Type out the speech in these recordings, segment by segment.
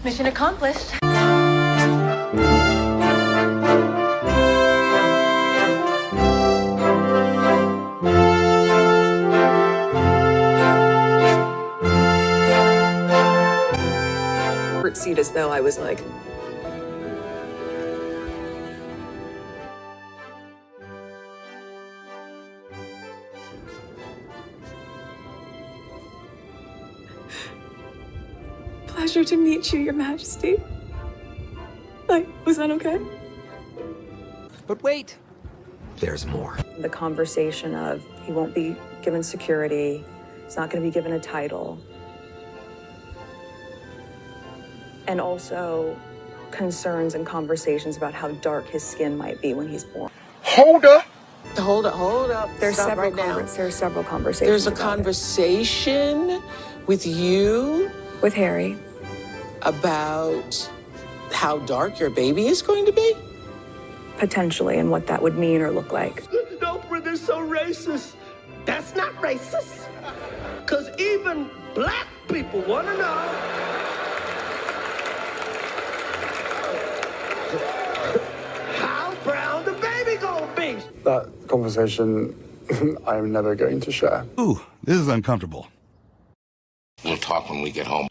Mission accomplished. Seat as though I was like, pleasure to meet you, Your Majesty. Like, was that okay? But wait, there's more. The conversation of he won't be given security, he's not going to be given a title. And also concerns and conversations about how dark his skin might be when he's born. Hold up. Hold up. There's Stop several right now. there's several conversations. There's a about conversation with you with Harry about how dark your baby is going to be? potentially and what that would mean or look like. Oprah, they're so racist. That's not racist. Because even black people want to know how brown the baby gonna be. That conversation I'm never going to share. Ooh, this is uncomfortable. We'll talk when we get home.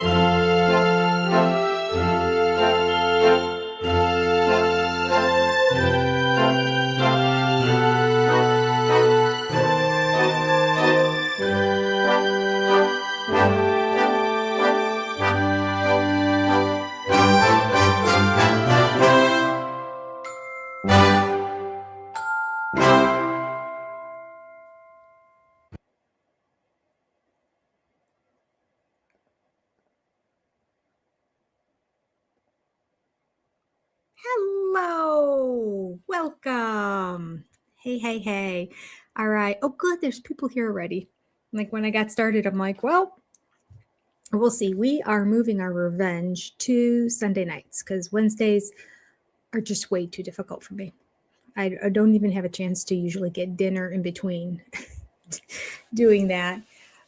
Hello, welcome. Hey. All right. Oh, good. There's people here already. Like when I got started, I'm like, well, we'll see. We are moving our revenge to Sunday nights because Wednesdays are just way too difficult for me. I don't even have a chance to usually get dinner in between doing that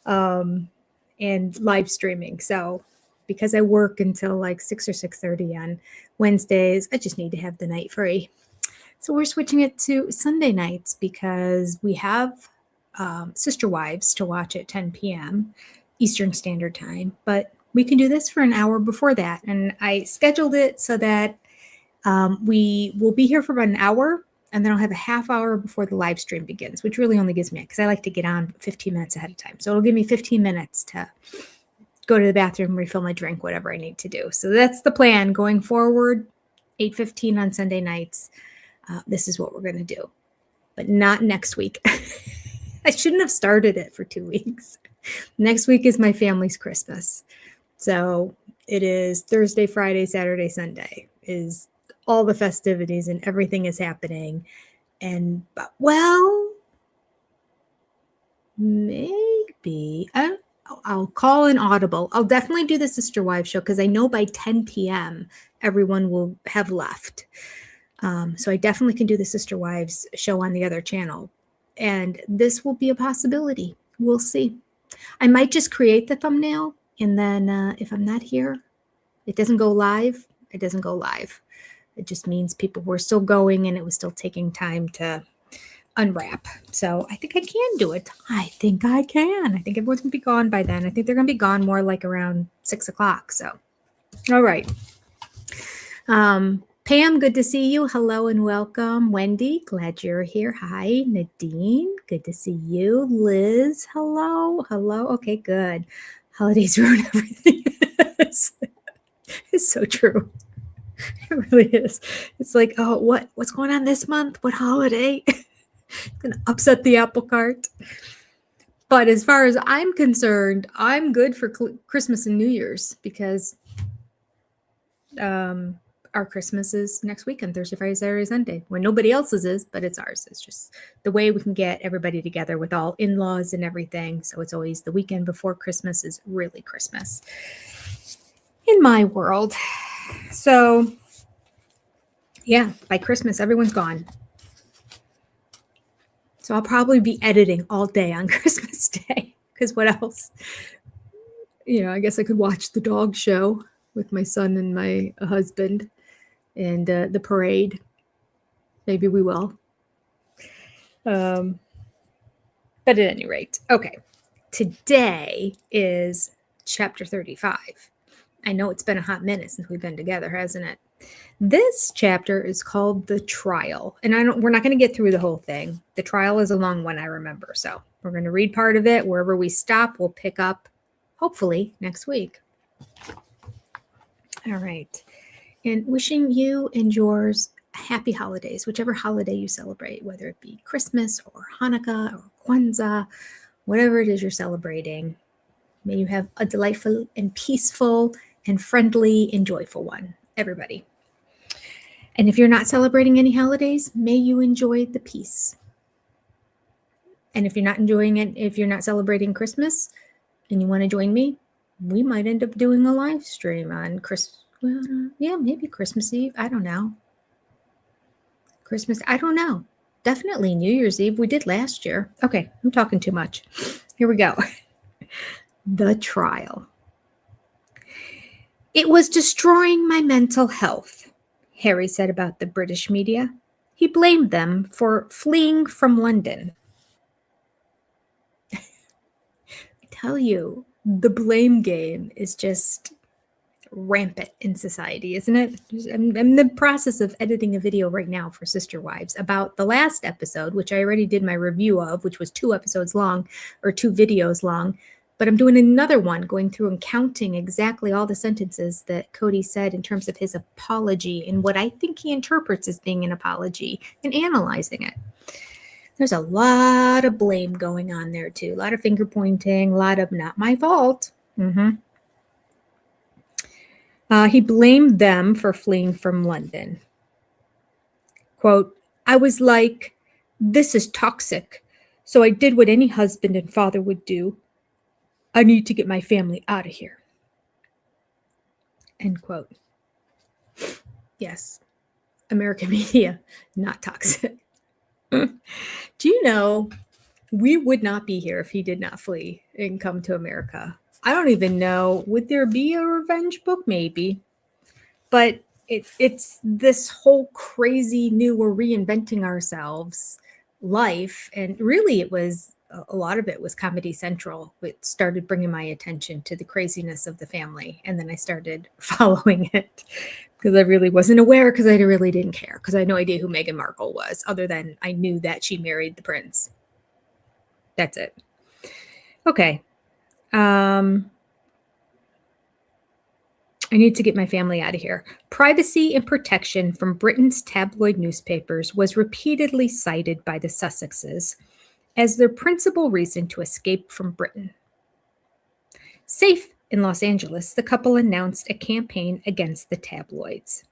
and live streaming. So because I work until like 6 or 6:30 on Wednesdays, I just need to have the night free. So we're switching it to Sunday nights because we have Sister Wives to watch at 10 p.m. Eastern Standard Time. But we can do this for an hour before that. And I scheduled it so that we will be here for about an hour. And then I'll have a half hour before the live stream begins, which really only gives me, because I like to get on 15 minutes ahead of time. So it'll give me 15 minutes to go to the bathroom, refill my drink, whatever I need to do. So that's the plan going forward, 8:15 on Sunday nights. This is what we're going to do, but not next week. I shouldn't have started it for 2 weeks. Next week is my family's Christmas. So it is Thursday, Friday, Saturday, Sunday is all the festivities and everything is happening. And, well, maybe I'll call an audible. I'll definitely do the Sister Wives show because I know by 10 p.m. everyone will have left. So I definitely can do the Sister Wives show on the other channel. And this will be a possibility. We'll see. I might just create the thumbnail. And then if I'm not here, it doesn't go live. It doesn't go live. It just means people were still going and it was still taking time to unwrap. So I think I can do it. I think I can. I think everyone's going to be gone by then. I think they're going to be gone more like around 6 o'clock. So, all right. Pam, good to see you. Hello and welcome. Wendy, glad you're here. Hi. Nadine, good to see you. Liz, hello. Okay, good. Holidays ruin everything. It's so true. It really is. It's like, oh, what's going on this month? What holiday? It's going to upset the apple cart. But as far as I'm concerned, I'm good for Christmas and New Year's because our Christmas is next weekend, Thursday, Friday, Saturday, Sunday, when nobody else's is, but it's ours. It's just the way we can get everybody together with all in-laws and everything. So it's always the weekend before Christmas is really Christmas in my world. So yeah, by Christmas, everyone's gone. So I'll probably be editing all day on Christmas Day because what else? I guess I could watch the dog show with my son and my husband and the parade. Maybe we will. But at any rate, okay. Today is chapter 35. I know it's been a hot minute since we've been together, hasn't it? This chapter is called The Trial, and we're not going to get through the whole thing. The trial is a long one, I remember. So we're going to read part of it. Wherever we stop, we'll pick up, hopefully, next week. All right. And wishing you and yours happy holidays, whichever holiday you celebrate, whether it be Christmas or Hanukkah or Kwanzaa, whatever it is you're celebrating. May you have a delightful and peaceful and friendly and joyful one, everybody. And if you're not celebrating any holidays, may you enjoy the peace. And if you're not enjoying it, if you're not celebrating Christmas and you want to join me, we might end up doing a live stream on maybe Christmas Eve. I don't know. I don't know. Definitely New Year's Eve. We did last year. Okay, I'm talking too much. Here we go. The trial. It was destroying my mental health, Harry said about the British media. He blamed them for fleeing from London. I tell you, the blame game is just rampant in society, isn't it? I'm in the process of editing a video right now for Sister Wives about the last episode, which I already did my review of, which was 2 episodes long or 2 videos long. But I'm doing another one going through and counting exactly all the sentences that Cody said in terms of his apology and what I think he interprets as being an apology and analyzing it. There's a lot of blame going on there too. A lot of finger pointing, a lot of not my fault. He blamed them for fleeing from London. Quote, I was like, this is toxic. So I did what any husband and father would do. I need to get my family out of here. End quote. Yes, American media, not toxic. Do you know, we would not be here if he did not flee and come to America. I don't even know, would there be a revenge book? Maybe. But it's this whole crazy new, we're reinventing ourselves life. And really it was, a lot of it was Comedy Central. It started bringing my attention to the craziness of the family. And then I started following it because I really wasn't aware, because I really didn't care, because I had no idea who Meghan Markle was, other than I knew that she married the prince. That's it. Okay. I need to get my family out of here. Privacy and protection from Britain's tabloid newspapers was repeatedly cited by the Sussexes as their principal reason to escape from Britain. Safe in Los Angeles, the couple announced a campaign against the tabloids.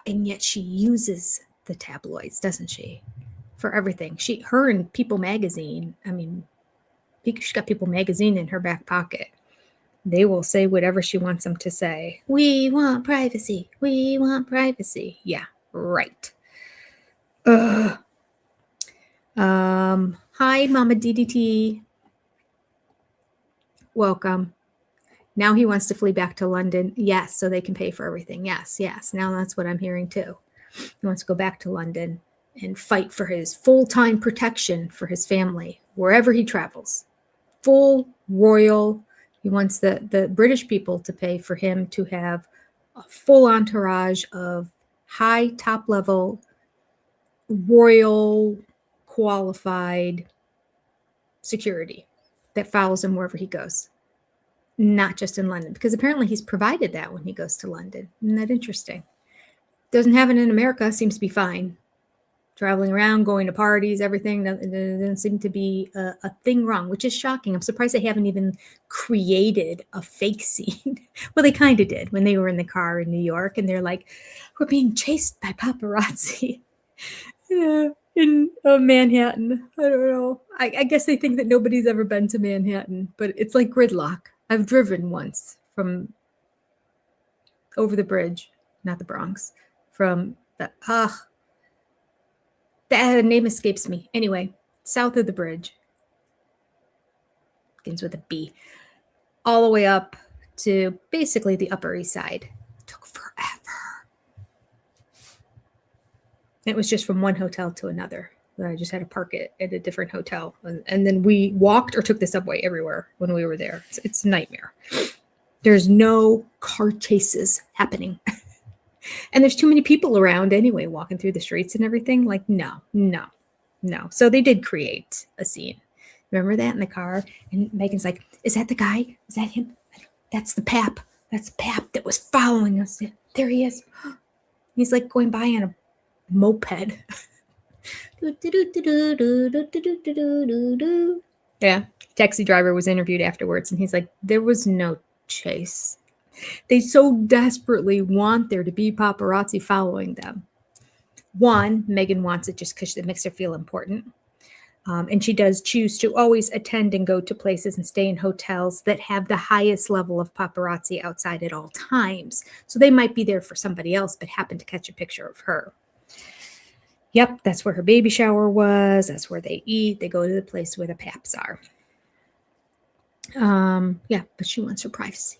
And yet she uses the tabloids, doesn't she? For everything. Her and People magazine, I mean, she's got People magazine in her back pocket. They will say whatever she wants them to say. We want privacy. We want privacy. Yeah, right. Hi, Mama DDT. Welcome. Now he wants to flee back to London. Yes, so they can pay for everything. Yes. Now that's what I'm hearing too. He wants to go back to London and fight for his full-time protection for his family, wherever he travels. Full royal. He wants the British people to pay for him to have a full entourage of high top-level royal qualified security that follows him wherever he goes, not just in London, because apparently he's provided that when he goes to London. Isn't that interesting? Doesn't have it in America, seems to be fine. Traveling around, going to parties, everything, there doesn't seem to be a thing wrong, which is shocking. I'm surprised they haven't even created a fake scene. Well, they kind of did when they were in the car in New York, and they're like, we're being chased by paparazzi. Yeah, in Manhattan. I don't know. I guess they think that nobody's ever been to Manhattan, but it's like gridlock. I've driven once from over the bridge, not the Bronx, from the, that name escapes me. Anyway, south of the bridge. Begins with a B. All the way up to basically the Upper East Side. It took forever. It was just from one hotel to another. I just had to park it at a different hotel. And then we walked or took the subway everywhere when we were there. It's a nightmare. There's no car chases happening. And there's too many people around anyway, walking through the streets and everything. Like, no. So they did create a scene. Remember that in the car? And Megan's like, is that the guy? Is that him? That's the pap. That's Pap that was following us. There he is. He's like going by on a moped. Yeah. Taxi driver was interviewed afterwards, and he's like, there was no chase. They so desperately want there to be paparazzi following them. One, Meghan wants it just because it makes her feel important. And she does choose to always attend and go to places and stay in hotels that have the highest level of paparazzi outside at all times. So they might be there for somebody else, but happen to catch a picture of her. Yep, that's where her baby shower was. That's where they eat. They go to the place where the paps are. Yeah, but she wants her privacy.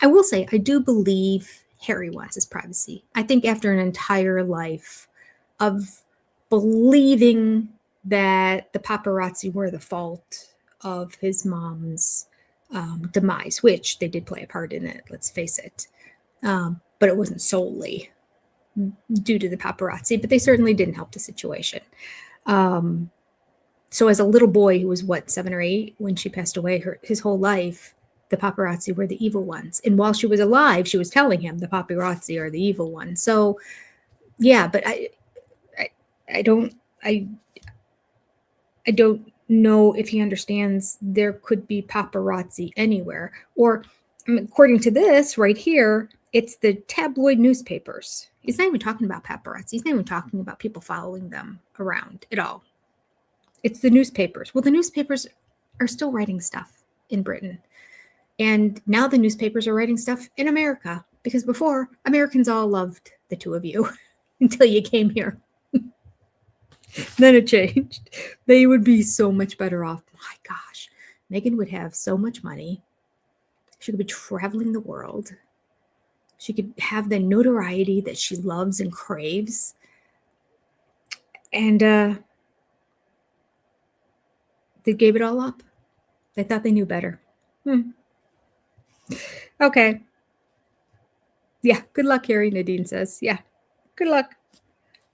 I will say, I do believe Harry wants his privacy. I think after an entire life of believing that the paparazzi were the fault of his mom's demise, which they did play a part in it, let's face it. But it wasn't solely due to the paparazzi, but they certainly didn't help the situation. So as a little boy who was, 7 or 8 when she passed away, his whole life, the paparazzi were the evil ones. And while she was alive, she was telling him the paparazzi are the evil ones. So yeah, but I don't know if he understands there could be paparazzi anywhere. Or according to this right here, it's the tabloid newspapers. He's not even talking about paparazzi. He's not even talking about people following them around at all. It's the newspapers. Well, the newspapers are still writing stuff in Britain. And now the newspapers are writing stuff in America. Because before, Americans all loved the two of you until you came here. Then it changed. They would be so much better off. My gosh, Meghan would have so much money. She could be traveling the world. She could have the notoriety that she loves and craves. And they gave it all up. They thought they knew better. Okay. Yeah, good luck, Harry, Nadine says. Yeah, good luck.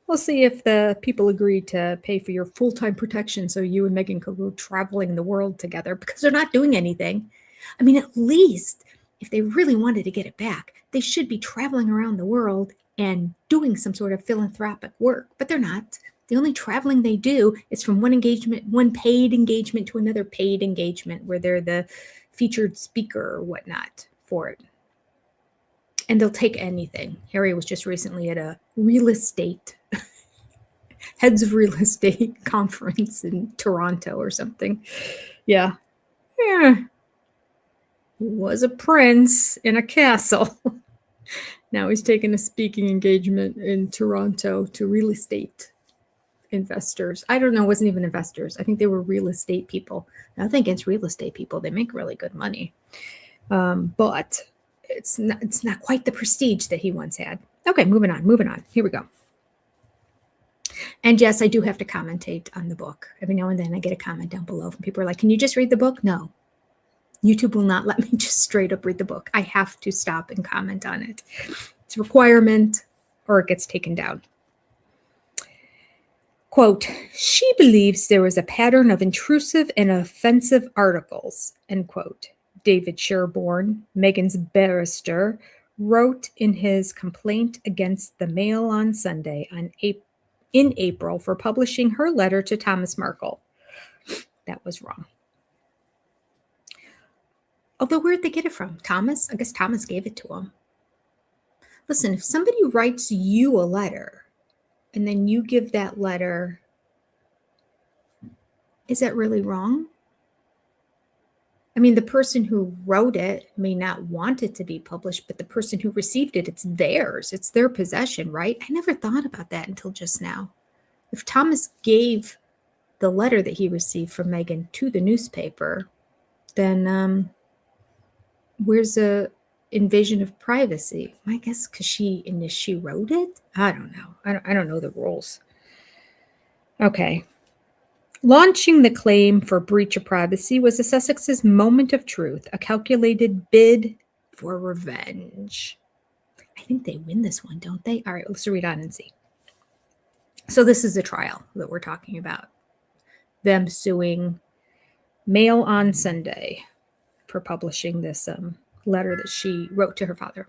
We'll see if the people agree to pay for your full-time protection so you and Meghan could go traveling the world together, because they're not doing anything. I mean, at least if they really wanted to get it back, they should be traveling around the world and doing some sort of philanthropic work, but they're not. The only traveling they do is from one paid engagement to another paid engagement where they're the featured speaker or whatnot for it. And they'll take anything. Harry was just recently at a real estate, heads of real estate conference in Toronto or something. Yeah. He was a prince in a castle. Now he's taking a speaking engagement in Toronto to real estate investors. I don't know, it wasn't even investors. I think they were real estate people. Nothing against real estate people. They make really good money. But it's not quite the prestige that he once had. Okay, moving on. Here we go. And yes, I do have to commentate on the book. Every now and then I get a comment down below from people who are like, can you just read the book? No. YouTube will not let me just straight up read the book. I have to stop and comment on it. It's a requirement or it gets taken down. Quote, she believes there was a pattern of intrusive and offensive articles, end quote. David Sherborne, Meghan's barrister, wrote in his complaint against the Mail on Sunday in April for publishing her letter to Thomas Markle. That was wrong. Although where'd they get it from? Thomas? I guess Thomas gave it to him. Listen, if somebody writes you a letter and then you give that letter, is that really wrong? I mean, the person who wrote it may not want it to be published, but the person who received it, it's theirs. It's their possession, right? I never thought about that until just now. If Thomas gave the letter that he received from Meghan to the newspaper, then Where's the invasion of privacy? I guess because she wrote it. I don't know. I don't know the rules. Okay. Launching the claim for breach of privacy was the Sussex's moment of truth, a calculated bid for revenge. I think they win this one, don't they? All right, let's read on and see. So this is the trial that we're talking about. Them suing Mail on Sunday for publishing this letter that she wrote to her father.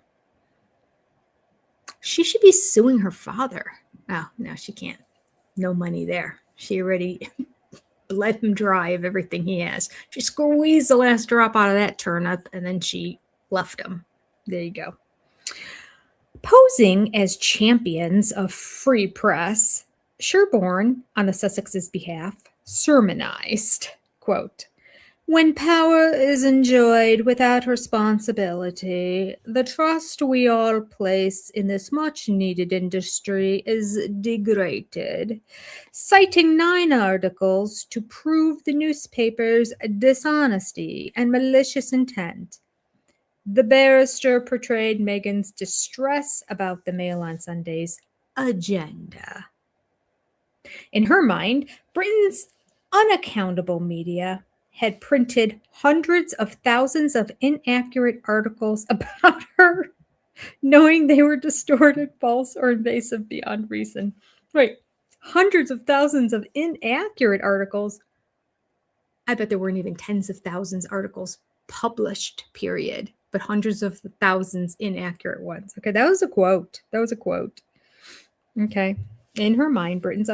She should be suing her father. Oh, no, she can't. No money there. She already let him dry of everything he has. She squeezed the last drop out of that turnip and then she left him. There you go. Posing as champions of free press, Sherborne, on the Sussex's behalf, sermonized, quote, "When power is enjoyed without responsibility, the trust we all place in this much-needed industry is degraded. Citing 9 articles to prove the newspaper's dishonesty and malicious intent, the barrister portrayed Meghan's distress about the Mail on Sunday's agenda. In her mind, Britain's unaccountable media had printed hundreds of thousands of inaccurate articles about her, knowing they were distorted, false, or invasive beyond reason." Wait, hundreds of thousands of inaccurate articles? I bet there weren't even tens of thousands of articles published, period, but hundreds of thousands inaccurate ones. Okay, that was a quote. Okay. In her mind, Britain's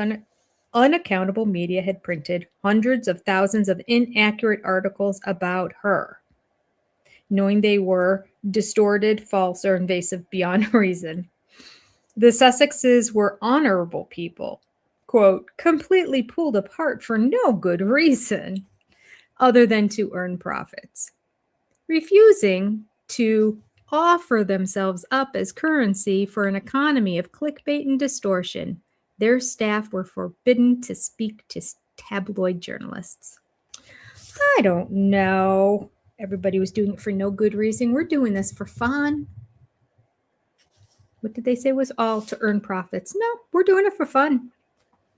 unaccountable media had printed hundreds of thousands of inaccurate articles about her, knowing they were distorted, false, or invasive beyond reason. The Sussexes were honorable people, quote, completely pulled apart for no good reason other than to earn profits, refusing to offer themselves up as currency for an economy of clickbait and distortion. Their staff were forbidden to speak to tabloid journalists. I don't know. Everybody was doing it for no good reason. We're doing this for fun. What did they say was all to earn profits? No, we're doing it for fun.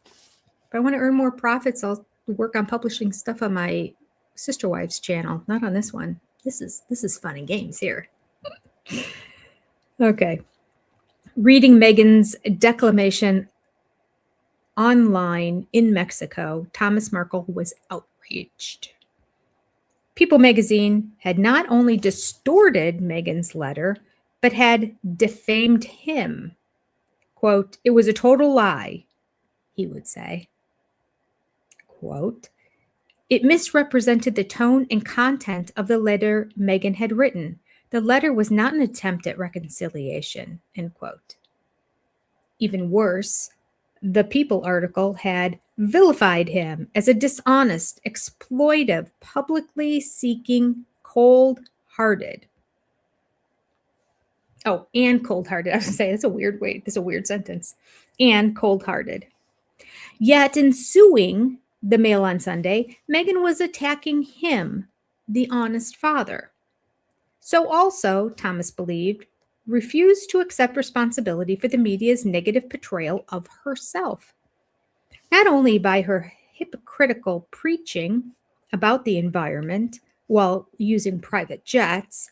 If I want to earn more profits, I'll work on publishing stuff on my sister wives channel, not on this one. This is fun and games here. Okay. Reading Meghan's declamation online in Mexico, Thomas Markle was outraged. People magazine had not only distorted Meghan's letter, but had defamed him. Quote, "It was a total lie," he would say. Quote, "It misrepresented the tone and content of the letter Meghan had written. The letter was not an attempt at reconciliation," end quote. Even worse, the People article had vilified him as a dishonest, exploitive, publicly seeking, cold-hearted. Oh, and cold-hearted. I was going to say, that's a weird sentence. And cold-hearted. Yet in suing the Mail on Sunday, Meghan was attacking him, the honest father. So also, Thomas believed, refused to accept responsibility for the media's negative portrayal of herself. Not only by her hypocritical preaching about the environment while using private jets,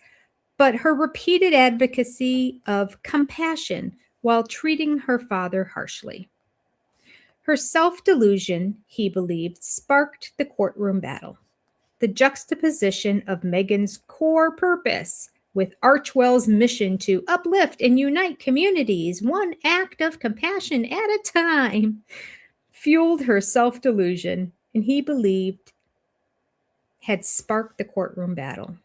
but her repeated advocacy of compassion while treating her father harshly. Her self-delusion, he believed, sparked the courtroom battle. The juxtaposition of Meghan's core purpose with Archwell's mission to uplift and unite communities, one act of compassion at a time, fueled her self-delusion, and he believed had sparked the courtroom battle.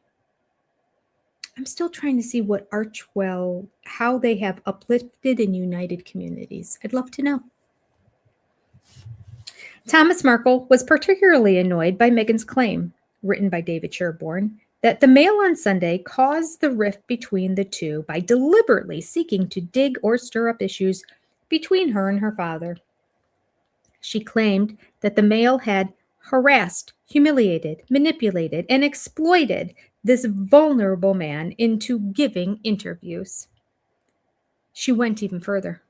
I'm still trying to see what Archwell, how they have uplifted and united communities. I'd love to know. Thomas Markle was particularly annoyed by Meghan's claim, written by David Sherborne, that the Mail on Sunday caused the rift between the two by deliberately seeking to dig or stir up issues between her and her father. She claimed that the Mail had harassed, humiliated, manipulated, and exploited this vulnerable man into giving interviews. She went even further.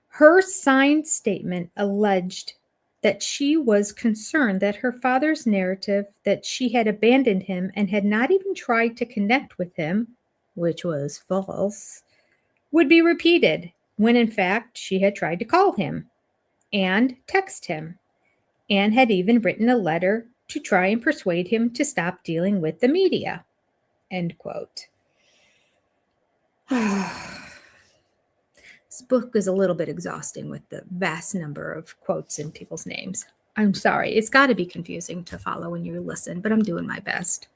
Her signed statement alleged that she was concerned that her father's narrative that she had abandoned him and had not even tried to connect with him, which was false, would be repeated, when in fact she had tried to call him and text him, and had even written a letter to try and persuade him to stop dealing with the media. End quote. This book is a little bit exhausting with the vast number of quotes in people's names. I'm sorry. It's got to be confusing to follow when you listen, but I'm doing my best.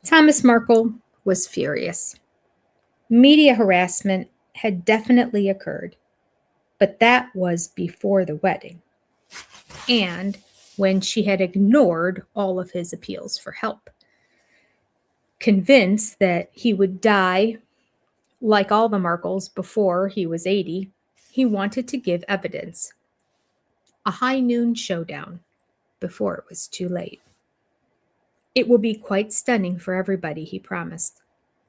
Thomas Markle was furious. Media harassment had definitely occurred, but that was before the wedding, and when she had ignored all of his appeals for help. Convinced that he would die like all the Markles before he was 80, he wanted to give evidence. A high noon showdown before it was too late. It will be quite stunning for everybody, he promised,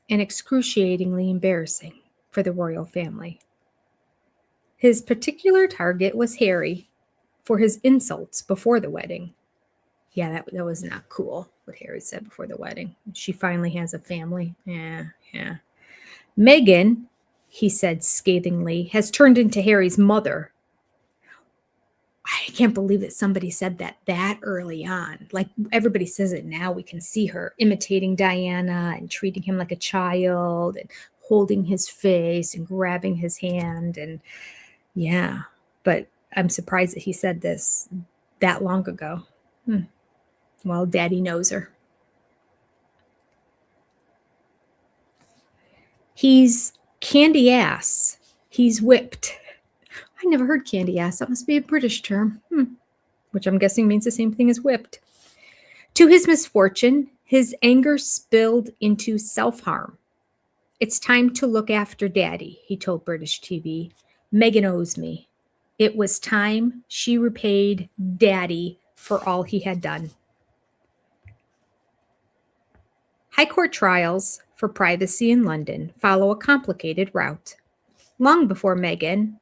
and excruciatingly embarrassing for the royal family. His particular target was Harry for his insults before the wedding. Yeah, that was not cool, what Harry said before the wedding. She finally has a family. Yeah. Meghan, he said scathingly, has turned into Harry's mother. I can't believe that somebody said that early on. Like, everybody says it now. We can see her imitating Diana and treating him like a child and holding his face and grabbing his hand. And yeah, but I'm surprised that he said this that long ago. Well, Daddy knows her. He's candy ass. He's whipped. I never heard candy ass. That must be a British term, which I'm guessing means the same thing as whipped. To his misfortune, his anger spilled into self-harm. It's time to look after Daddy, he told British TV. Meghan owes me. It was time she repaid Daddy for all he had done. High court trials for privacy in London follow a complicated route. Long before Meghan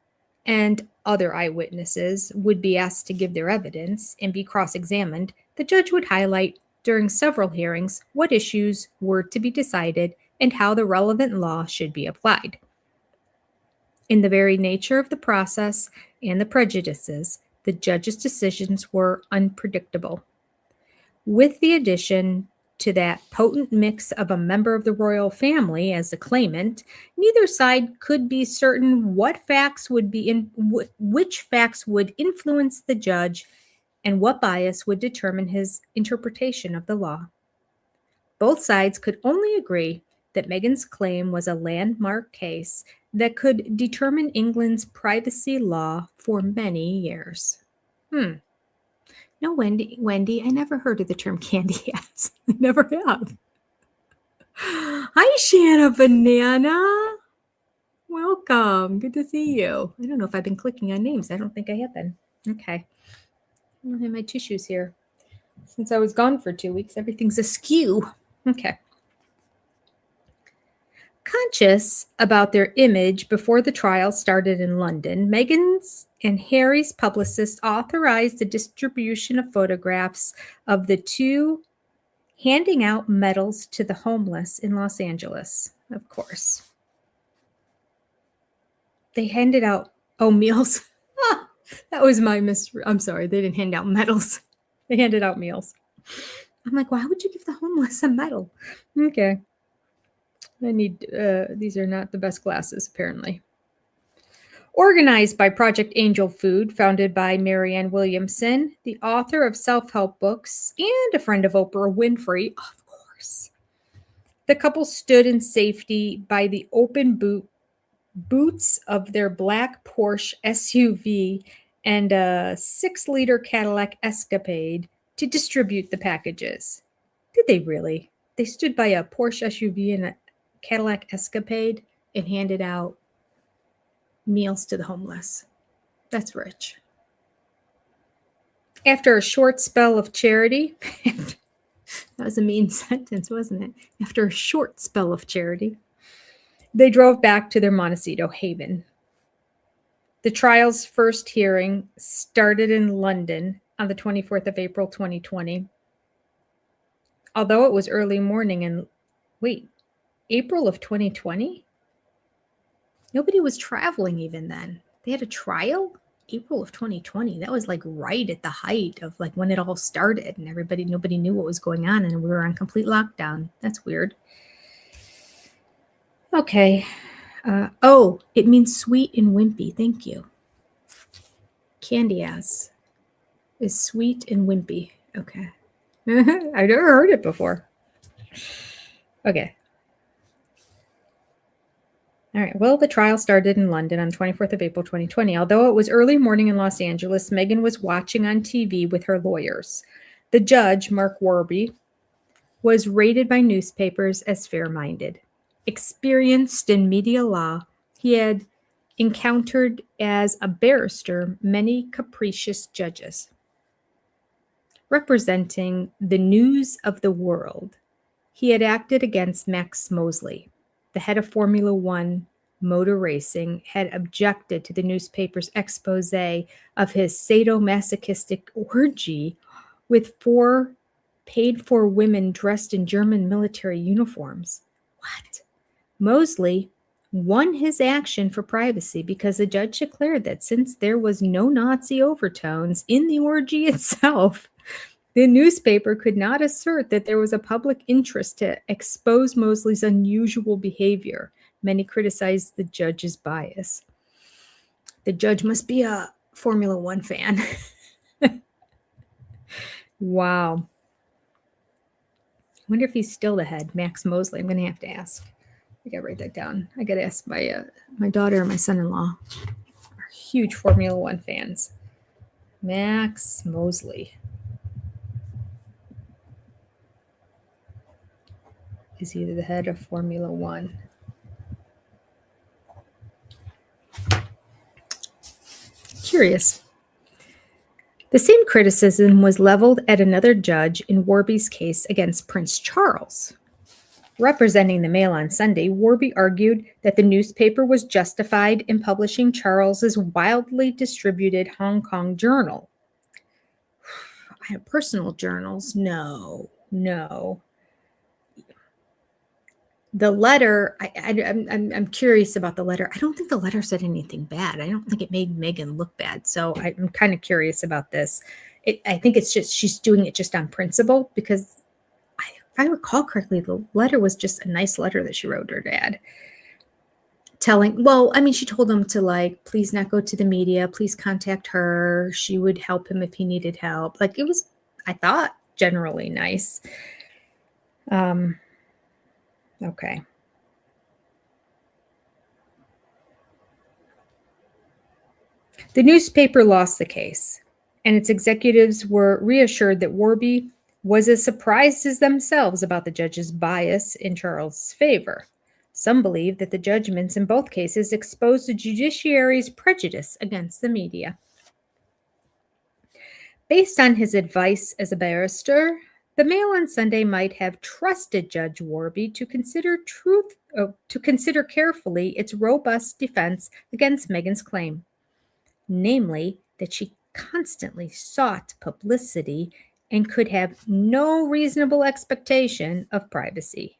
and other eyewitnesses would be asked to give their evidence and be cross-examined, the judge would highlight during several hearings what issues were to be decided and how the relevant law should be applied. In the very nature of the process and the prejudices, the judge's decisions were unpredictable. With the addition to that potent mix of a member of the royal family as a claimant, neither side could be certain which facts would influence the judge and what bias would determine his interpretation of the law. Both sides could only agree that Meghan's claim was a landmark case that could determine England's privacy law for many years. No, Wendy, I never heard of the term candy ass. I never have. Hi, Shanna Banana. Welcome. Good to see you. I don't know if I've been clicking on names. I don't think I have been. Okay. I don't have my tissues here. Since I was gone for 2 weeks, everything's askew. Okay. Conscious about their image before the trial started in London, Meghan's and Harry's publicist authorized the distribution of photographs of the two handing out medals to the homeless in Los Angeles, of course. They handed out, meals. That was my I'm sorry, they didn't hand out medals. They handed out meals. I'm like, why would you give the homeless a medal? Okay. I need, these are not the best glasses, apparently. Organized by Project Angel Food, founded by Marianne Williamson, the author of self-help books and a friend of Oprah Winfrey, of course. The couple stood in safety by the open boots of their black Porsche SUV and a 6-liter Cadillac Escapade to distribute the packages. Did they really? They stood by a Porsche SUV and a Cadillac Escapade and handed out meals to the homeless. That's rich. After a short spell of charity, that was a mean sentence, wasn't it? After a short spell of charity, they drove back to their Montecito haven. The trial's first hearing started in London on the 24th of April, 2020. Although it was early morning in, April of 2020? Nobody was traveling even then. They had a trial? April of 2020. That was like right at the height of like when it all started and nobody knew what was going on and we were on complete lockdown. That's weird. Okay. It means sweet and wimpy. Thank you. Candy ass is sweet and wimpy. Okay. I've never heard it before. Okay. All right. Well, the trial started in London on 24th of April, 2020. Although it was early morning in Los Angeles, Meghan was watching on TV with her lawyers. The judge, Mark Warby, was rated by newspapers as fair-minded. Experienced in media law, he had encountered as a barrister many capricious judges. Representing the news of the world, he had acted against Max Mosley, the head of Formula One motor racing, had objected to the newspaper's expose of his sadomasochistic orgy with 4 paid-for women dressed in German military uniforms. What? Mosley won his action for privacy because the judge declared that since there was no Nazi overtones in the orgy itself, the newspaper could not assert that there was a public interest to expose Mosley's unusual behavior. Many criticized the judge's bias. The judge must be a Formula One fan. Wow. I wonder if he's still the head, Max Mosley. I'm going to have to ask. I got to write that down. I got to ask my daughter and my son-in-law. Are huge Formula One fans. Max Mosley. Is he the head of Formula One? Curious. The same criticism was leveled at another judge in Warby's case against Prince Charles. Representing the Mail on Sunday, Warby argued that the newspaper was justified in publishing Charles's wildly distributed Hong Kong journal. Personal journals? No. The letter, I'm curious about the letter. I don't think the letter said anything bad. I don't think it made Meghan look bad. So I'm kind of curious about this. I think it's just she's doing it just on principle because if I recall correctly, the letter was just a nice letter that she wrote her dad. She told him to please not go to the media. Please contact her. She would help him if he needed help. It was, I thought, generally nice. Okay. The newspaper lost the case, and its executives were reassured that Warby was as surprised as themselves about the judge's bias in Charles' favor. Some believe that the judgments in both cases exposed the judiciary's prejudice against the media. Based on his advice as a barrister, the Mail on Sunday might have trusted Judge Warby to consider carefully its robust defense against Meghan's claim, namely that she constantly sought publicity and could have no reasonable expectation of privacy.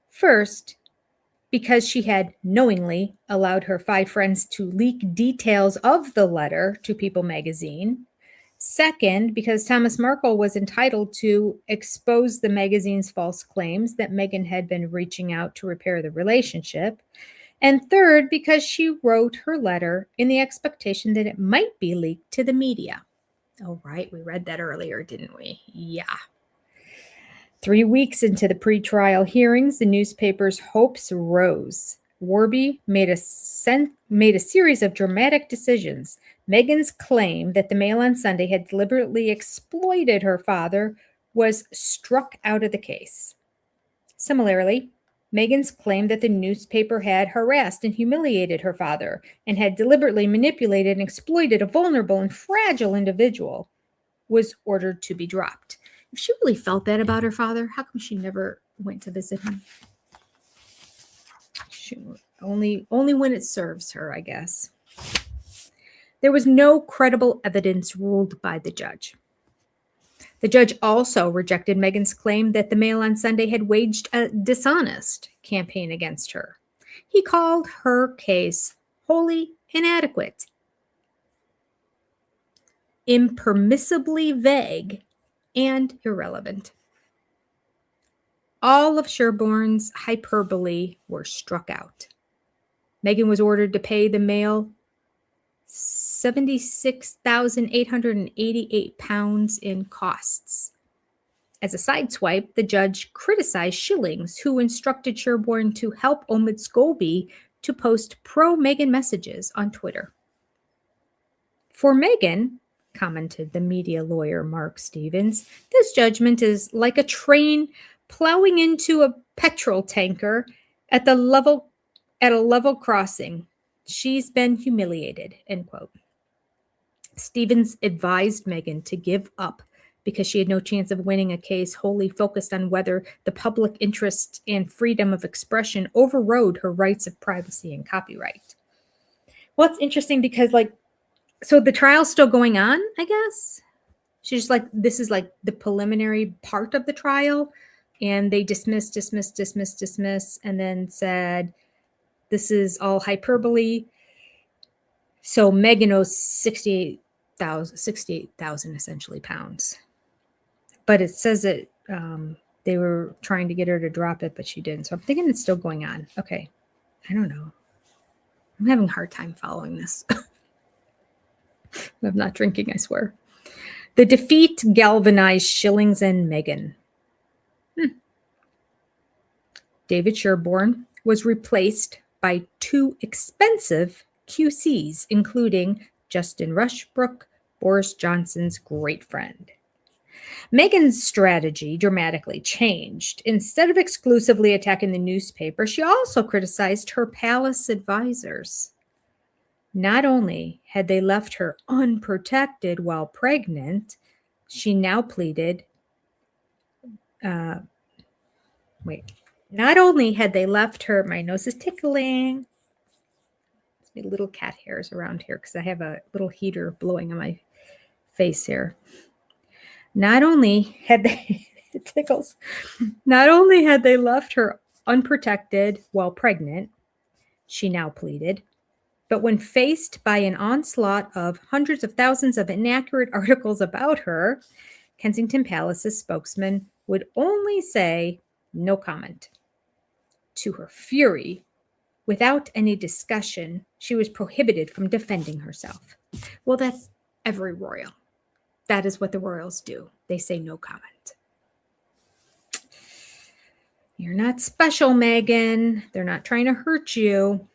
First, because she had knowingly allowed her 5 friends to leak details of the letter to People magazine. Second, because Thomas Markle was entitled to expose the magazine's false claims that Meghan had been reaching out to repair the relationship. And third, because she wrote her letter in the expectation that it might be leaked to the media. Oh, right. We read that earlier, didn't we? Yeah. 3 weeks into the pretrial hearings, the newspaper's hopes rose. Warby made a series of dramatic decisions. Meghan's claim that the Mail on Sunday had deliberately exploited her father was struck out of the case. Similarly, Meghan's claim that the newspaper had harassed and humiliated her father and had deliberately manipulated and exploited a vulnerable and fragile individual was ordered to be dropped. If she really felt that about her father, how come she never went to visit him? Only when it serves her, I guess. There was no credible evidence ruled by the judge. The judge also rejected Meghan's claim that the Mail on Sunday had waged a dishonest campaign against her. He called her case wholly inadequate, impermissibly vague, and irrelevant. All of Sherborne's hyperbole were struck out. Meghan was ordered to pay the Mail £76,888 in costs. As a sideswipe, the judge criticized Schillings, who instructed Sherborne to help Omid Scobie to post pro-Meghan messages on Twitter. For Meghan, commented the media lawyer Mark Stevens, this judgment is like a train plowing into a petrol tanker at a level crossing. She's been humiliated, end quote. Stevens advised Meghan to give up because she had no chance of winning a case wholly focused on whether the public interest and freedom of expression overrode her rights of privacy and copyright. Well, it's interesting because, so the trial's still going on, I guess. She's like, this is like the preliminary part of the trial, and they dismissed, and then said, this is all hyperbole. So Meghan owes 68,000 essentially pounds. But it says that they were trying to get her to drop it, but she didn't. So I'm thinking it's still going on. Okay. I don't know. I'm having a hard time following this. I'm not drinking, I swear. The defeat galvanized Schillings and Meghan. David Sherborne was replaced by two expensive QCs, including Justin Rushbrook, Boris Johnson's great friend. Meghan's strategy dramatically changed. Instead of exclusively attacking the newspaper, she also criticized her palace advisors. Not only had they left her unprotected while pregnant, she now pleaded, not only had they left her, my nose is tickling. There's little cat hairs around here because I have a little heater blowing on my face here. Not only had they, it tickles. Not only had they left her unprotected while pregnant, she now pleaded, but when faced by an onslaught of hundreds of thousands of inaccurate articles about her, Kensington Palace's spokesman would only say no comment. To her fury, without any discussion, she was prohibited from defending herself. Well, that's every royal. That is what the royals do. They say no comment. You're not special, Meghan. They're not trying to hurt you.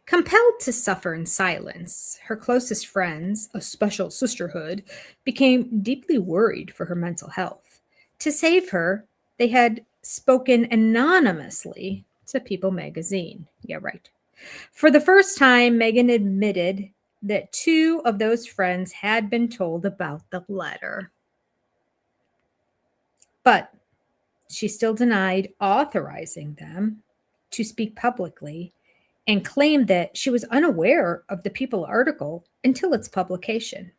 Compelled to suffer in silence, her closest friends, a special sisterhood, became deeply worried for her mental health. To save her, they had spoken anonymously to People magazine. Yeah, right. For the first time, Meghan admitted that two of those friends had been told about the letter. But she still denied authorizing them to speak publicly and claimed that she was unaware of the People article until its publication.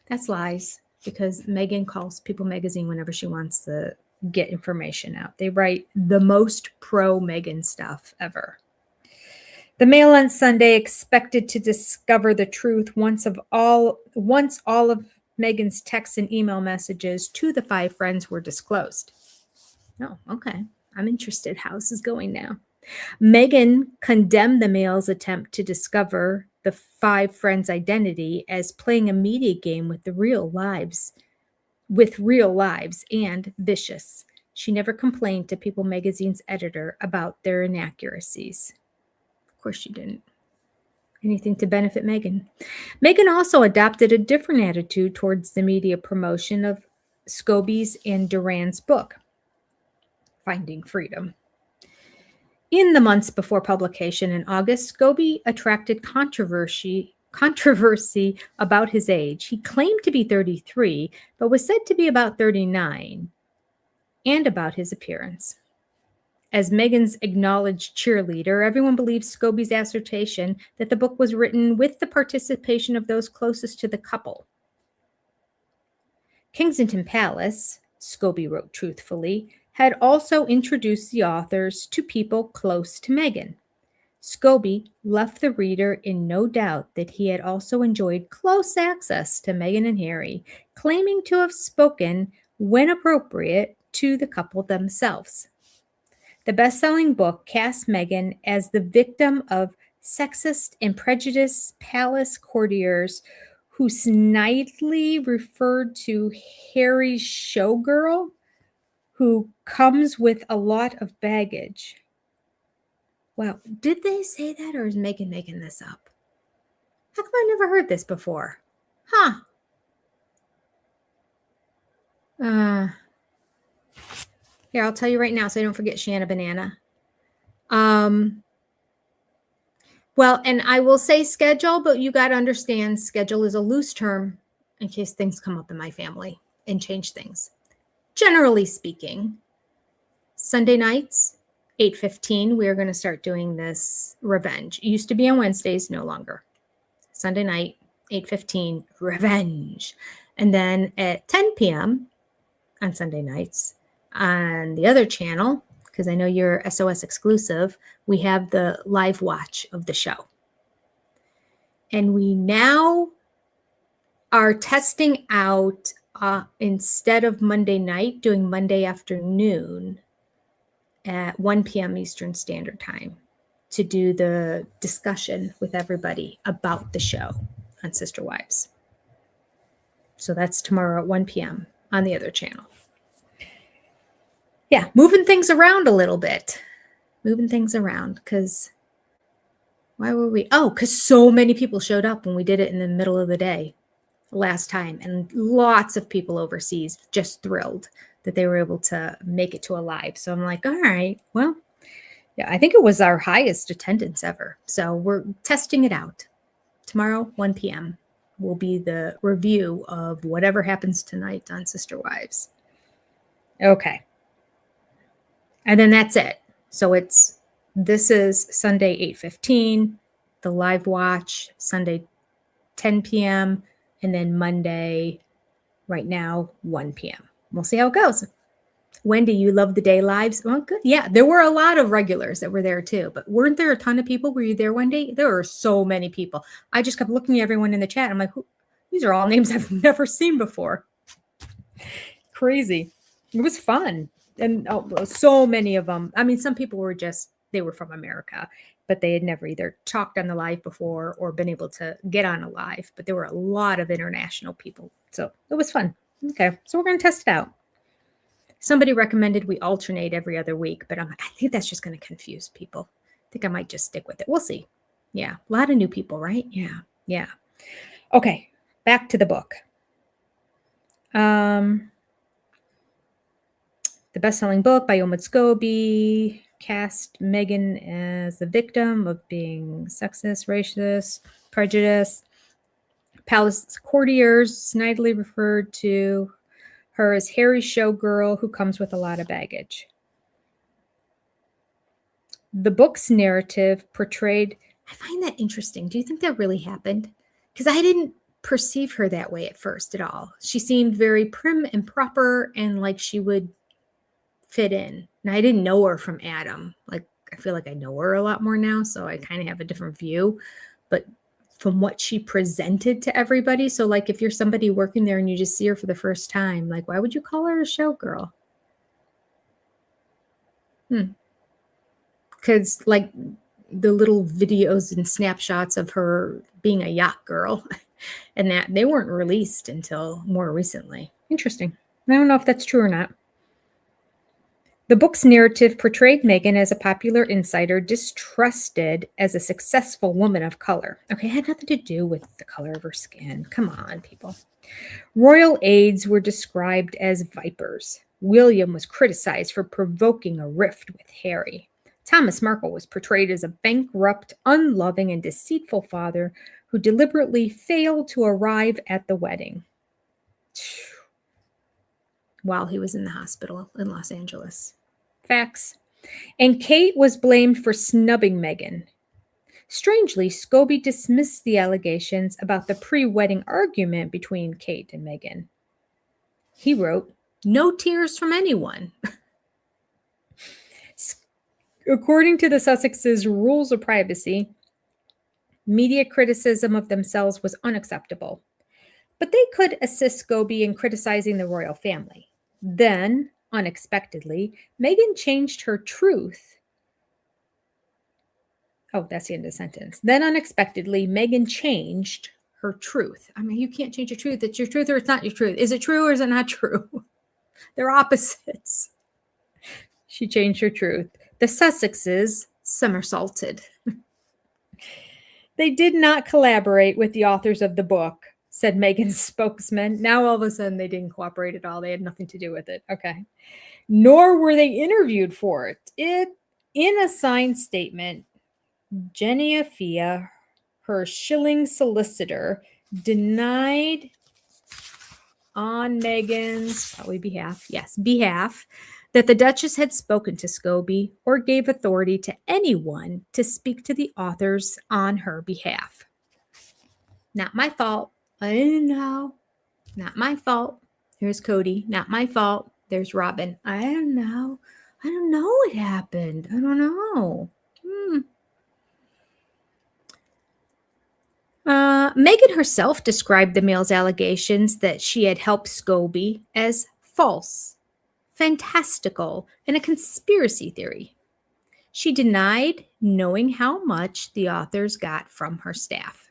That's lies, because Meghan calls People magazine whenever she wants to get information out. They write the most pro-Meghan stuff ever. The Mail on Sunday expected to discover the truth once all of Meghan's texts and email messages to the five friends were disclosed. Oh, okay. I'm interested how this is going now. Meghan condemned the Mail's attempt to discover the five friends' identity as playing a media game with real lives and vicious. She never complained to People magazine's editor about their inaccuracies. Of course she didn't. Anything to benefit Meghan. Meghan also adopted a different attitude towards the media promotion of Scobie's and Duran's book. Finding Freedom. In the months before publication in August, Scobie attracted controversy about his age. He claimed to be 33, but was said to be about 39, and about his appearance. As Meghan's acknowledged cheerleader, everyone believes Scobie's assertion that the book was written with the participation of those closest to the couple. Kensington Palace, Scobie wrote truthfully, had also introduced the authors to people close to Meghan. Scobie left the reader in no doubt that he had also enjoyed close access to Meghan and Harry, claiming to have spoken, when appropriate, to the couple themselves. The best-selling book cast Meghan as the victim of sexist and prejudiced palace courtiers who snidely referred to Harry's showgirl, who comes with a lot of baggage. Wow, did they say that, or is Meghan making this up? How come I never heard this before? Huh. Here, I'll tell you right now so I don't forget Shanna Banana. Well, and I will say schedule, but you got to understand schedule is a loose term in case things come up in my family and change things. Generally speaking, Sunday nights, 8:15, we are going to start doing this Revenge. It used to be on Wednesdays, no longer. Sunday night, 8:15, Revenge. And then at 10 p.m. on Sunday nights, on the other channel, because I know you're SOS exclusive, we have the live watch of the show. And we now are testing out, instead of Monday night, doing Monday afternoon at 1 p.m. Eastern Standard Time to do the discussion with everybody about the show on Sister Wives. So that's tomorrow at 1 p.m. on the other channel. Yeah, moving things around a little bit. Moving things around because why were we? Oh, because so many people showed up when we did it in the middle of the day last time. And lots of people overseas just thrilled that they were able to make it to a live. So I'm like, all right, well, yeah, I think it was our highest attendance ever. So we're testing it out. Tomorrow, 1 p.m. will be the review of whatever happens tonight on Sister Wives. Okay. And then that's it. So this is Sunday 8:15, the live watch, Sunday 10 p.m., and then Monday, right now, 1 p.m. We'll see how it goes. Wendy, you love the day lives? Well, good. Yeah, there were a lot of regulars that were there too, but weren't there a ton of people? Were you there, Wendy? There were so many people. I just kept looking at everyone in the chat. I'm like, these are all names I've never seen before. Crazy. It was fun. And so many of them. I mean, some people were they were from America, but they had never either talked on the live before or been able to get on a live. But there were a lot of international people. So it was fun. Okay, so we're going to test it out. Somebody recommended we alternate every other week, but I think that's just going to confuse people. I think I might just stick with it. We'll see. Yeah, a lot of new people, right? Yeah. Okay, back to the book. The best-selling book by Omid Scobie cast Meghan as the victim of being sexist, racist, prejudiced. Palace courtiers snidely referred to her as Harry's showgirl who comes with a lot of baggage. The book's narrative portrayed... I find that interesting. Do you think that really happened? Because I didn't perceive her that way at first at all. She seemed very prim and proper and like she would fit in. And I didn't know her from Adam. Like, I feel like I know her a lot more now, so I kind of have a different view. But from what she presented to everybody, so like if you're somebody working there and you just see her for the first time, like why would you call her a showgirl? Because like the little videos and snapshots of her being a yacht girl and that they weren't released until more recently. Interesting. I don't know if that's true or not. The book's narrative portrayed Meghan as a popular insider, distrusted as a successful woman of color. Okay, it had nothing to do with the color of her skin. Come on, people. Royal aides were described as vipers. William was criticized for provoking a rift with Harry. Thomas Markle was portrayed as a bankrupt, unloving, and deceitful father who deliberately failed to arrive at the wedding while he was in the hospital in Los Angeles. Facts. And Kate was blamed for snubbing Meghan. Strangely, Scobie dismissed the allegations about the pre-wedding argument between Kate and Meghan. He wrote, "No tears from anyone." According to the Sussexes' rules of privacy, media criticism of themselves was unacceptable. But they could assist Scobie in criticizing the royal family. Then, unexpectedly, Meghan changed her truth. Oh, that's the end of the sentence. Then, unexpectedly, Meghan changed her truth. I mean, you can't change your truth. It's your truth or it's not your truth. Is it true or is it not true? They're opposites. She changed her truth. The Sussexes somersaulted. They did not collaborate with the authors of the book, said Meghan's spokesman. Now all of a sudden they didn't cooperate at all. They had nothing to do with it. Okay. Nor were they interviewed for it. In a signed statement, Genevieve, her shilling solicitor, denied on Meghan's behalf, that the Duchess had spoken to Scobie or gave authority to anyone to speak to the authors on her behalf. Not my fault. I didn't know. Not my fault. Here's Cody. Not my fault. There's Robin. I don't know. I don't know what happened. I don't know. Meghan herself described the Mail's allegations that she had helped Scobie as false, fantastical, and a conspiracy theory. She denied knowing how much the authors got from her staff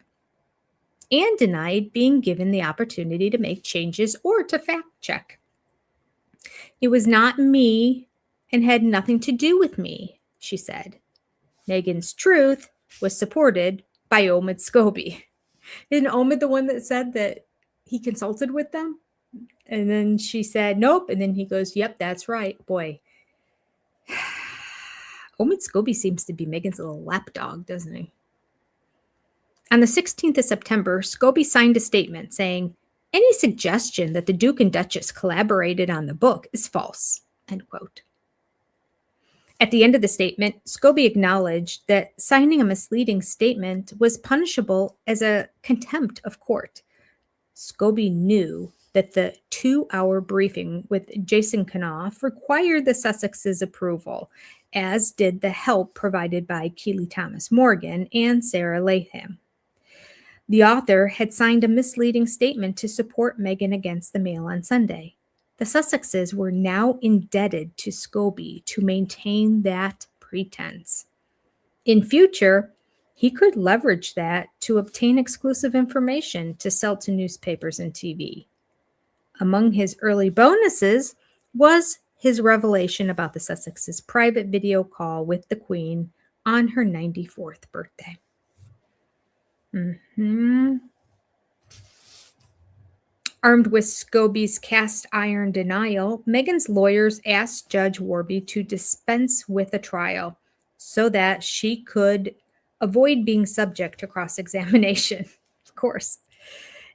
and denied being given the opportunity to make changes or to fact check. It was not me and had nothing to do with me, she said. Meghan's truth was supported by Omid Scobie. Isn't Omid the one that said that he consulted with them? And then she said, nope. And then he goes, yep, that's right. Boy. Omid Scobie seems to be Meghan's little lapdog, doesn't he? On the 16th of September, Scobie signed a statement saying, any suggestion that the Duke and Duchess collaborated on the book is false, end quote. At the end of the statement, Scobie acknowledged that signing a misleading statement was punishable as a contempt of court. Scobie knew that the 2-hour briefing with Jason Knopf required the Sussexes' approval, as did the help provided by Keely Thomas Morgan and Sarah Latham. The author had signed a misleading statement to support Meghan against the Mail on Sunday. The Sussexes were now indebted to Scobie to maintain that pretense. In future, he could leverage that to obtain exclusive information to sell to newspapers and TV. Among his early bonuses was his revelation about the Sussexes' private video call with the Queen on her 94th birthday. Armed with Scobie's cast iron denial, Meghan's lawyers asked Judge Warby to dispense with a trial so that she could avoid being subject to cross-examination, of course,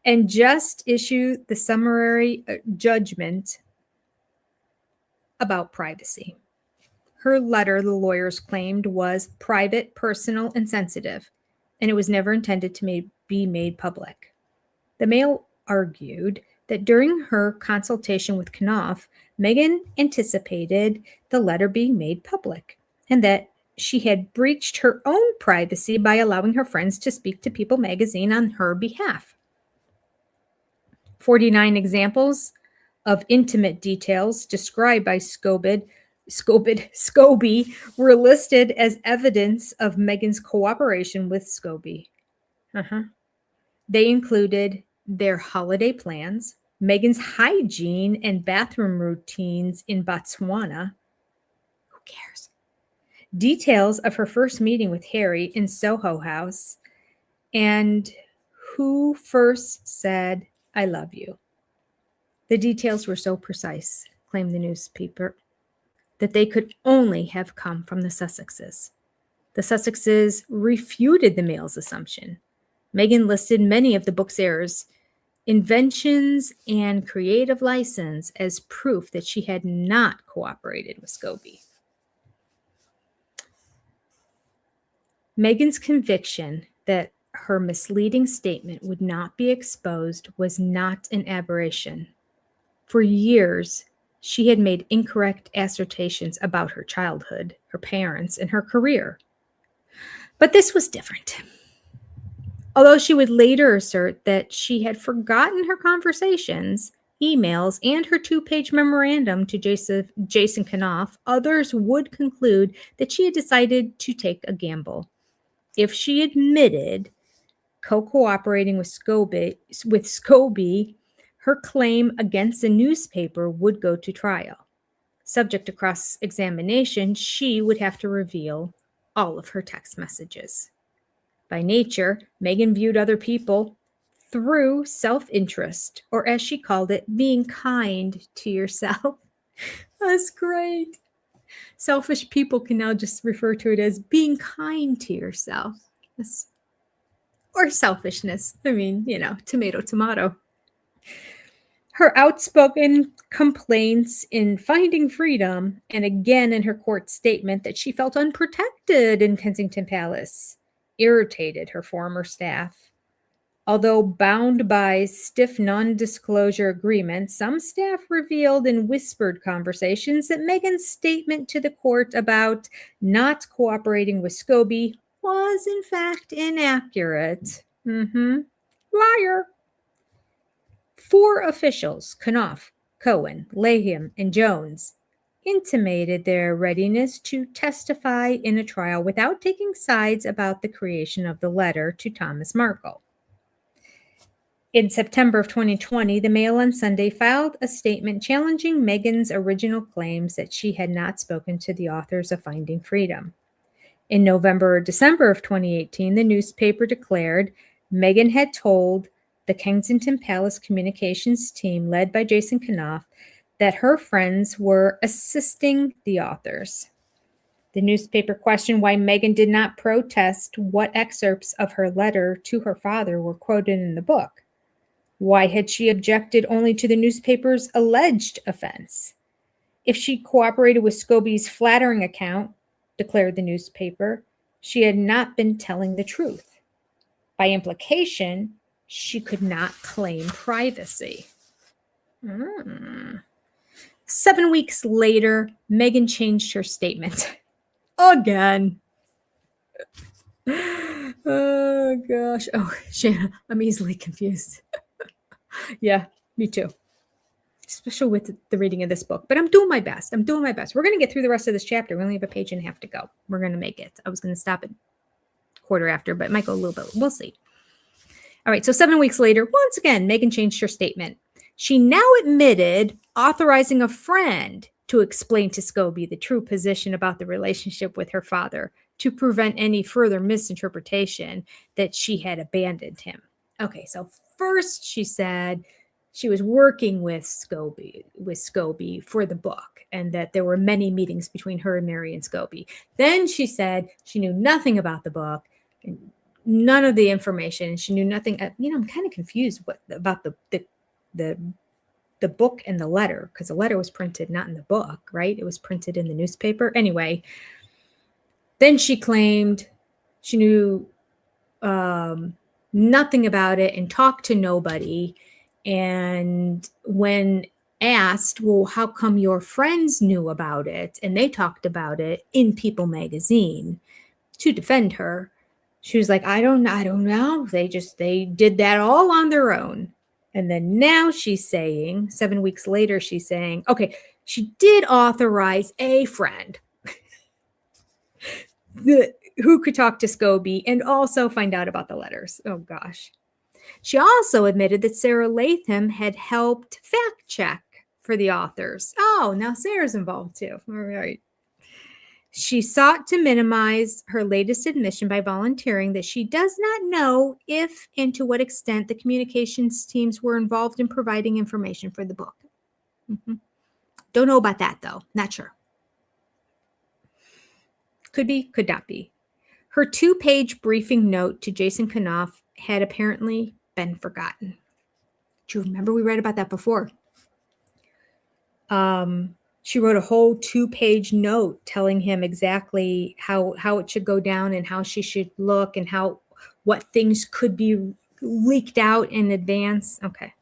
and just issue the summary judgment about privacy. Her letter, the lawyers claimed, was private, personal, and sensitive, and it was never intended to be made public. The Mail argued that during her consultation with Knopf, Meghan anticipated the letter being made public, and that she had breached her own privacy by allowing her friends to speak to People magazine on her behalf. 49 examples of intimate details described by Scobie were listed as evidence of Meghan's cooperation with Scobie. They included their holiday plans, Meghan's hygiene and bathroom routines in Botswana. Who cares? Details of her first meeting with Harry in Soho House, and who first said, I love you. The details were so precise. claimed the newspaper, that they could only have come from the Sussexes. The Sussexes refuted the Mail's assumption. Meghan listed many of the book's errors, inventions, and creative license as proof that she had not cooperated with Scobie. Meghan's conviction that her misleading statement would not be exposed was not an aberration. For years, she had made incorrect assertions about her childhood, her parents, and her career. But this was different. Although she would later assert that she had forgotten her conversations, emails, and her 2-page memorandum to Jason Kanoff, others would conclude that she had decided to take a gamble. If she admitted cooperating with Scobie, her claim against the newspaper would go to trial. Subject to cross-examination, she would have to reveal all of her text messages. By nature, Meghan viewed other people through self-interest, or as she called it, being kind to yourself. That's great. Selfish people can now just refer to it as being kind to yourself. Or selfishness. I mean, tomato, tomato. Her outspoken complaints in Finding Freedom, and again in her court statement that she felt unprotected in Kensington Palace, irritated her former staff. Although bound by stiff non-disclosure agreements, some staff revealed in whispered conversations that Meghan's statement to the court about not cooperating with Scobie was in fact inaccurate. Liar. 4 officials, Kanoff, Cohen, Laham, and Jones, intimated their readiness to testify in a trial without taking sides about the creation of the letter to Thomas Markle. In September of 2020, the Mail on Sunday filed a statement challenging Meghan's original claims that she had not spoken to the authors of Finding Freedom. In November or December of 2018, the newspaper declared Meghan had told the Kensington Palace communications team led by Jason Kanoff that her friends were assisting the authors. The newspaper questioned why Meghan did not protest what excerpts of her letter to her father were quoted in the book. Why had she objected only to the newspaper's alleged offense? If she cooperated with Scobie's flattering account, declared the newspaper, she had not been telling the truth. By implication, she could not claim privacy. 7 weeks later, Meghan changed her statement. Again. Oh, gosh. Oh, Shanna, I'm easily confused. Yeah, me too. Especially with the reading of this book. But I'm doing my best. We're going to get through the rest of this chapter. We only have a page and a half to go. We're going to make it. I was going to stop at quarter after, but it might go a little bit. We'll see. All right, so 7 weeks later, once again, Meghan changed her statement. She now admitted authorizing a friend to explain to Scobie the true position about the relationship with her father to prevent any further misinterpretation that she had abandoned him. Okay, so first she said she was working with Scobie for the book, and that there were many meetings between her and Mary and Scobie. Then she said she knew nothing about the book, and none of the information. She knew nothing. I'm kind of confused about the book and the letter, because the letter was printed not in the book, right? It was printed in the newspaper. Anyway, then she claimed she knew nothing about it and talked to nobody. And when asked, well, how come your friends knew about it and they talked about it in People magazine, to defend her, she was like, I don't know. They did that all on their own. And then now she's saying, 7 weeks later, she's saying, okay, she did authorize a friend who could talk to Scobie and also find out about the letters. Oh, gosh. She also admitted that Sarah Latham had helped fact check for the authors. Oh, now Sarah's involved too. All right. She sought to minimize her latest admission by volunteering that she does not know if and to what extent the communications teams were involved in providing information for the book. Don't know about that, though. Not sure. Could be, could not be. Her 2-page briefing note to Jason Kanoff had apparently been forgotten. Do you remember we read about that before? She wrote a whole 2-page note telling him exactly how it should go down and how she should look and what things could be leaked out in advance. Okay.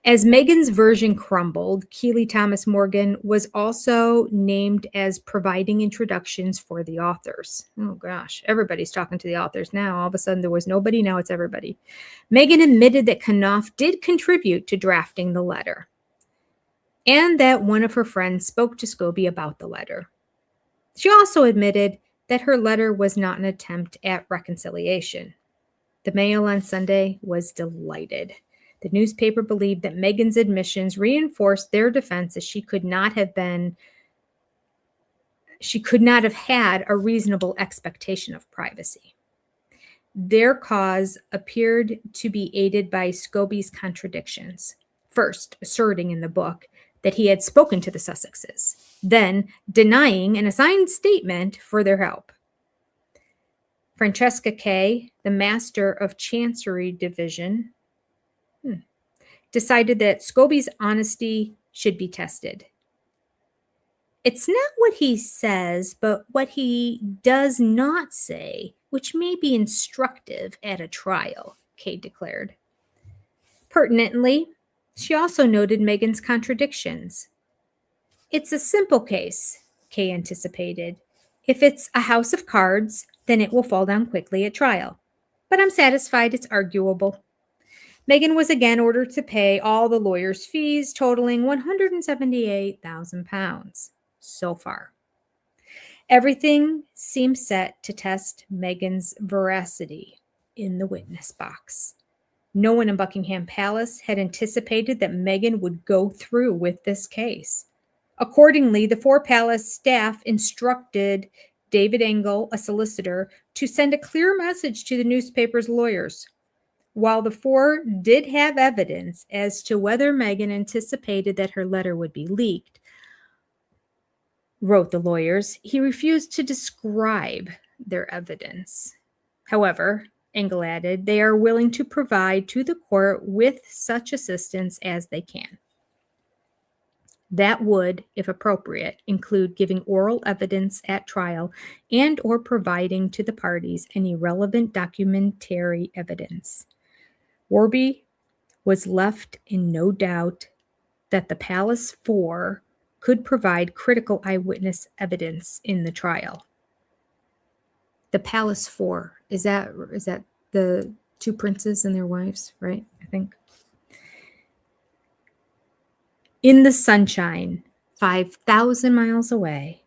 As Meghan's version crumbled, Keely Thomas Morgan was also named as providing introductions for the authors. Oh gosh, everybody's talking to the authors now. All of a sudden there was nobody, now it's everybody. Meghan admitted that Kanoff did contribute to drafting the letter and that one of her friends spoke to Scobie about the letter. She also admitted that her letter was not an attempt at reconciliation. The Mail on Sunday was delighted. The newspaper believed that Meghan's admissions reinforced their defense that she could not have had a reasonable expectation of privacy. Their cause appeared to be aided by Scobie's contradictions. First, asserting in the book that he had spoken to the Sussexes, then denying an assigned statement for their help. Francesca Kay, the master of Chancery Division, decided that Scobie's honesty should be tested. It's not what he says, but what he does not say, which may be instructive at a trial, Kay declared. Pertinently, she also noted Meghan's contradictions. It's a simple case, Kay anticipated. If it's a house of cards, then it will fall down quickly at trial. But I'm satisfied it's arguable. Meghan was again ordered to pay all the lawyers' fees, totaling £178,000 so far. Everything seemed set to test Meghan's veracity in the witness box. No one in Buckingham Palace had anticipated that Meghan would go through with this case. Accordingly, the 4 palace staff instructed David Engel, a solicitor, to send a clear message to the newspaper's lawyers. While the 4 did have evidence as to whether Meghan anticipated that her letter would be leaked, wrote the lawyers, he refused to describe their evidence. However, Engel added, they are willing to provide to the court with such assistance as they can. That would, if appropriate, include giving oral evidence at trial and or providing to the parties any relevant documentary evidence. Warby was left in no doubt that the Palace 4 could provide critical eyewitness evidence in the trial. The Palace 4, is that the 2 princes and their wives, right? I think. In the sunshine, 5,000 miles away,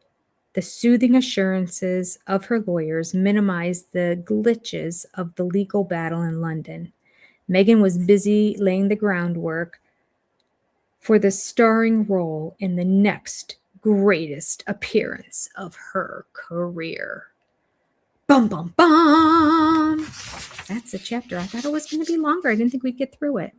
the soothing assurances of her lawyers minimized the glitches of the legal battle in London. Meghan was busy laying the groundwork for the starring role in the next greatest appearance of her career. Bum, bum, bum. That's the chapter. I thought it was going to be longer. I didn't think we'd get through it.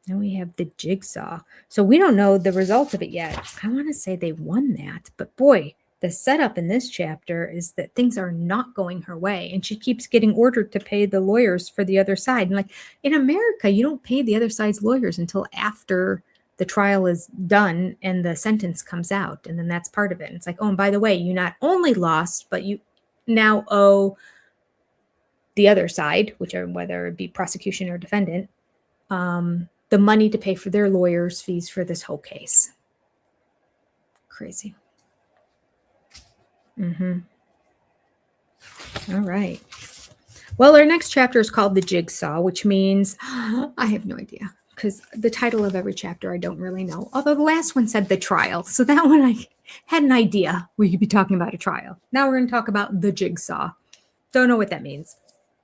Now we have the jigsaw. So we don't know the result of it yet. I want to say they won that, but boy, the setup in this chapter is that things are not going her way, and she keeps getting ordered to pay the lawyers for the other side. And like in America, you don't pay the other side's lawyers until after the trial is done and the sentence comes out, and then that's part of it. And it's like, oh, and by the way, you not only lost, but you now owe the other side, whichever, whether it be prosecution or defendant, the money to pay for their lawyers' fees for this whole case. Crazy. All right. Well, our next chapter is called The Jigsaw, which means I have no idea, because the title of every chapter I don't really know. Although the last one said The Trial. So that one I had an idea we could be talking about a trial. Now we're going to talk about The Jigsaw. Don't know what that means.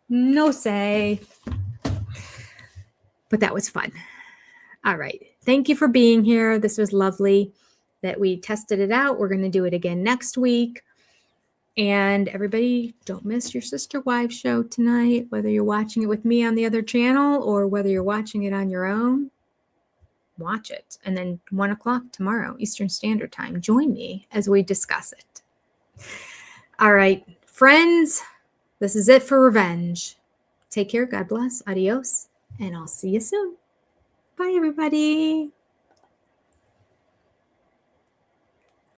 No say. But that was fun. All right. Thank you for being here. This was lovely that we tested it out. We're going to do it again next week. And everybody, don't miss your Sister Wives show tonight, whether you're watching it with me on the other channel or whether you're watching it on your own. watch it. And then 1 o'clock tomorrow, Eastern Standard Time, join me as we discuss it. All right, friends, this is it for revenge. Take care. God bless. Adios. And I'll see you soon. Bye, everybody.